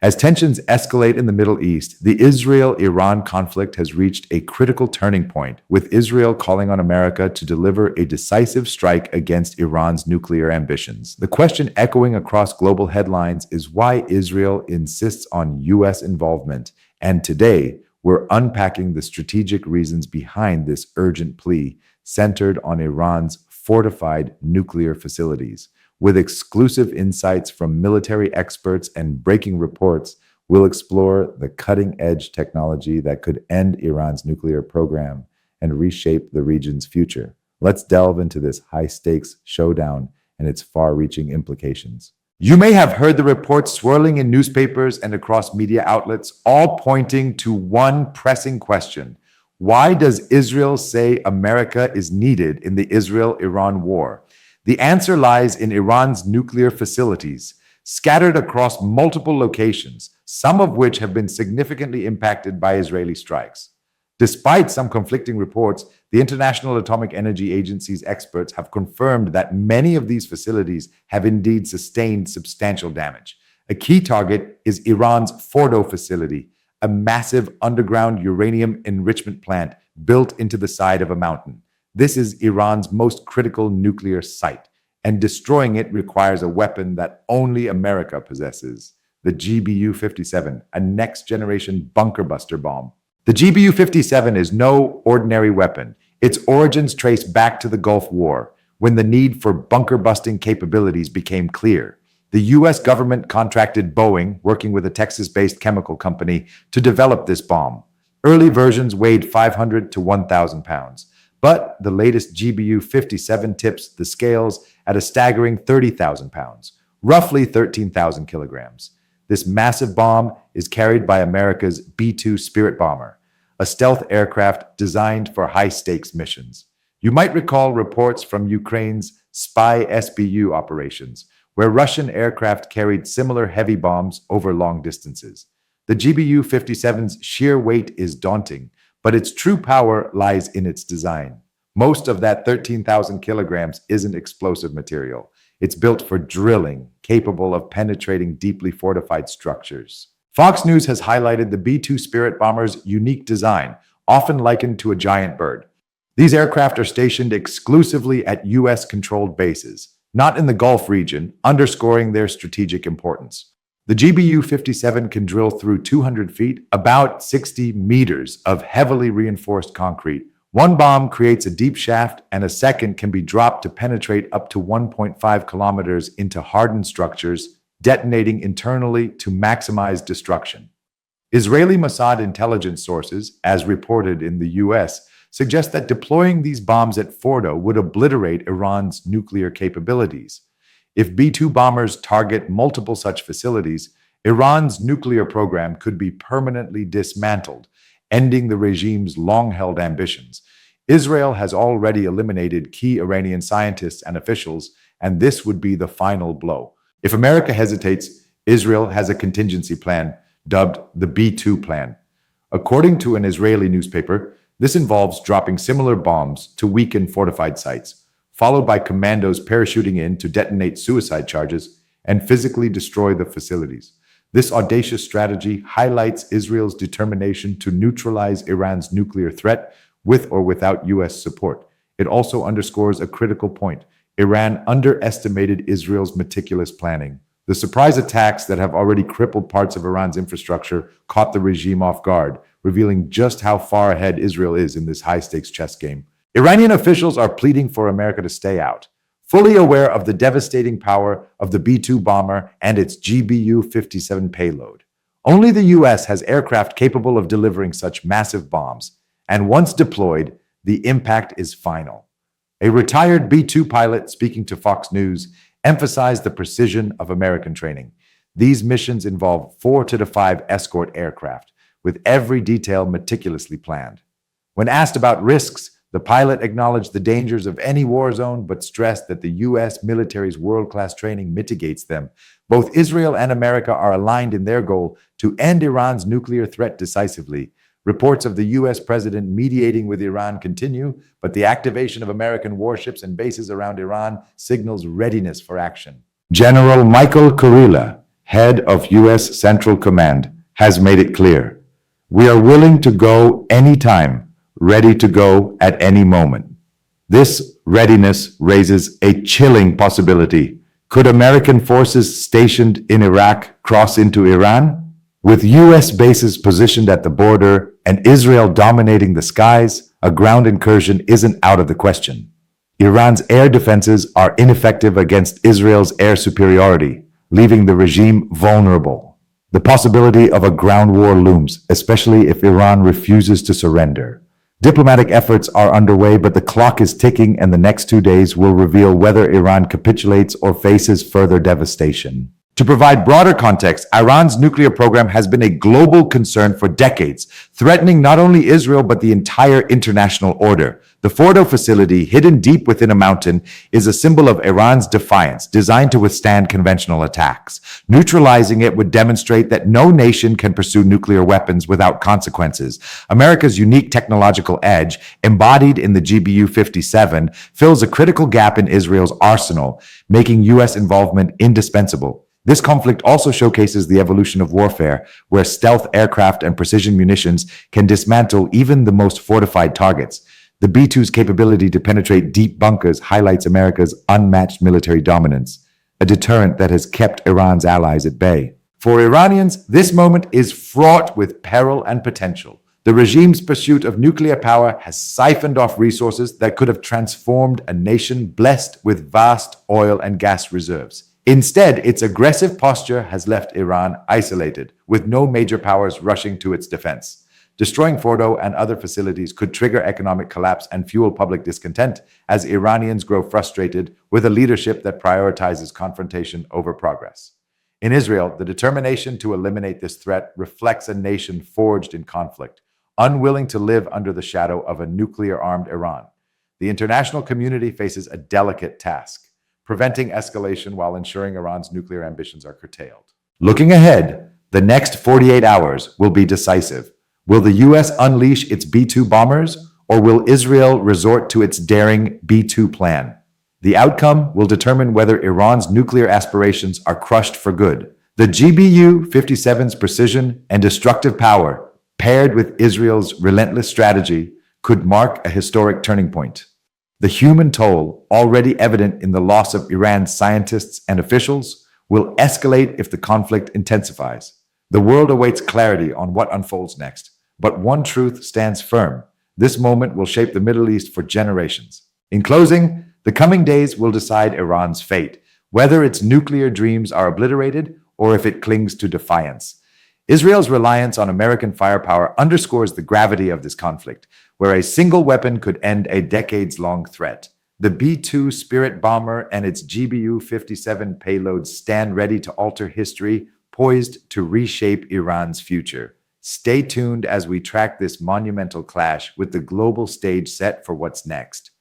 As tensions escalate in the Middle East, the Israel-Iran conflict has reached a critical turning point, with Israel calling on America to deliver a decisive strike against Iran's nuclear ambitions. The question echoing across global headlines is why Israel insists on U.S. involvement, and today, we're unpacking the strategic reasons behind this urgent plea centered on Iran's fortified nuclear facilities. With exclusive insights from military experts and breaking reports, we'll explore the cutting-edge technology that could end Iran's nuclear program and reshape the region's future. Let's delve into this high-stakes showdown and its far-reaching implications. You may have heard the reports swirling in newspapers and across media outlets, all pointing to one pressing question. Why does Israel say America is needed in the Israel-Iran war? The answer lies in Iran's nuclear facilities, scattered across multiple locations, some of which have been significantly impacted by Israeli strikes. Despite some conflicting reports, the International Atomic Energy Agency's experts have confirmed that many of these facilities have indeed sustained substantial damage. A key target is Iran's Fordow facility, a massive underground uranium enrichment plant built into the side of a mountain. This is Iran's most critical nuclear site, and destroying it requires a weapon that only America possesses: the GBU-57, a next-generation bunker-buster bomb. The GBU-57 is no ordinary weapon. Its origins trace back to the Gulf War, when the need for bunker-busting capabilities became clear. The U.S. government contracted Boeing, working with a Texas-based chemical company, to develop this bomb. Early versions weighed 500 to 1,000 pounds. But the latest GBU-57 tips the scales at a staggering 30,000 pounds, roughly 13,000 kilograms. This massive bomb is carried by America's B-2 Spirit bomber, a stealth aircraft designed for high-stakes missions. You might recall reports from Ukraine's spy SBU operations, where Russian aircraft carried similar heavy bombs over long distances. The GBU-57's sheer weight is daunting, but its true power lies in its design. Most of that 13,000 kilograms isn't explosive material. It's built for drilling, capable of penetrating deeply fortified structures. Fox News has highlighted the B-2 Spirit bomber's unique design, often likened to a giant bird. These aircraft are stationed exclusively at U.S.-controlled bases, not in the Gulf region, underscoring their strategic importance. The GBU-57 can drill through 200 feet, about 60 meters of heavily reinforced concrete. One bomb creates a deep shaft, and a second can be dropped to penetrate up to 1.5 kilometers into hardened structures, detonating internally to maximize destruction. Israeli Mossad intelligence sources, as reported in the U.S., suggest that deploying these bombs at Fordow would obliterate Iran's nuclear capabilities. If B-2 bombers target multiple such facilities, Iran's nuclear program could be permanently dismantled, ending the regime's long-held ambitions. Israel has already eliminated key Iranian scientists and officials, and this would be the final blow. If America hesitates, Israel has a contingency plan dubbed the B-2 plan. According to an Israeli newspaper, this involves dropping similar bombs to weaken fortified sites, followed by commandos parachuting in to detonate suicide charges and physically destroy the facilities. This audacious strategy highlights Israel's determination to neutralize Iran's nuclear threat with or without U.S. support. It also underscores a critical point. Iran underestimated Israel's meticulous planning. The surprise attacks that have already crippled parts of Iran's infrastructure caught the regime off guard, revealing just how far ahead Israel is in this high-stakes chess game. Iranian officials are pleading for America to stay out, fully aware of the devastating power of the B-2 bomber and its GBU-57 payload. Only the U.S. has aircraft capable of delivering such massive bombs, and once deployed, the impact is final. A retired B-2 pilot speaking to Fox News emphasized the precision of American training. These missions involve 4 to 5 escort aircraft, with every detail meticulously planned. When asked about risks, the pilot acknowledged the dangers of any war zone, but stressed that the U.S. military's world-class training mitigates them. Both Israel and America are aligned in their goal to end Iran's nuclear threat decisively. Reports of the U.S. president mediating with Iran continue, but the activation of American warships and bases around Iran signals readiness for action. General Michael Kurilla, head of U.S. Central Command, has made it clear. We are willing to go anytime, ready to go at any moment. This readiness raises a chilling possibility. Could American forces stationed in Iraq cross into Iran? With U.S. bases positioned at the border and Israel dominating the skies, a ground incursion isn't out of the question. Iran's air defenses are ineffective against Israel's air superiority, leaving the regime vulnerable. The possibility of a ground war looms, especially if Iran refuses to surrender. Diplomatic efforts are underway, but the clock is ticking, and the next 2 days will reveal whether Iran capitulates or faces further devastation. To provide broader context, Iran's nuclear program has been a global concern for decades, threatening not only Israel but the entire international order. The Fordow facility, hidden deep within a mountain, is a symbol of Iran's defiance, designed to withstand conventional attacks. Neutralizing it would demonstrate that no nation can pursue nuclear weapons without consequences. America's unique technological edge, embodied in the GBU-57, fills a critical gap in Israel's arsenal, making U.S. involvement indispensable. This conflict also showcases the evolution of warfare, where stealth aircraft and precision munitions can dismantle even the most fortified targets. The B-2's capability to penetrate deep bunkers highlights America's unmatched military dominance, a deterrent that has kept Iran's allies at bay. For Iranians, this moment is fraught with peril and potential. The regime's pursuit of nuclear power has siphoned off resources that could have transformed a nation blessed with vast oil and gas reserves. Instead, its aggressive posture has left Iran isolated, with no major powers rushing to its defense. Destroying Fordow and other facilities could trigger economic collapse and fuel public discontent as Iranians grow frustrated with a leadership that prioritizes confrontation over progress. In Israel, the determination to eliminate this threat reflects a nation forged in conflict, unwilling to live under the shadow of a nuclear-armed Iran. The international community faces a delicate task: preventing escalation while ensuring Iran's nuclear ambitions are curtailed. Looking ahead, the next 48 hours will be decisive. Will the U.S. unleash its B-2 bombers, or will Israel resort to its daring B-2 plan? The outcome will determine whether Iran's nuclear aspirations are crushed for good. The GBU-57's precision and destructive power, paired with Israel's relentless strategy, could mark a historic turning point. The human toll, already evident in the loss of Iran's scientists and officials, will escalate if the conflict intensifies. The world awaits clarity on what unfolds next, but one truth stands firm: this moment will shape the Middle East for generations. In closing, the coming days will decide Iran's fate, whether its nuclear dreams are obliterated or if it clings to defiance. Israel's reliance on American firepower underscores the gravity of this conflict, where a single weapon could end a decades-long threat. The B-2 Spirit bomber and its GBU-57 payloads stand ready to alter history, poised to reshape Iran's future. Stay tuned as we track this monumental clash, with the global stage set for what's next.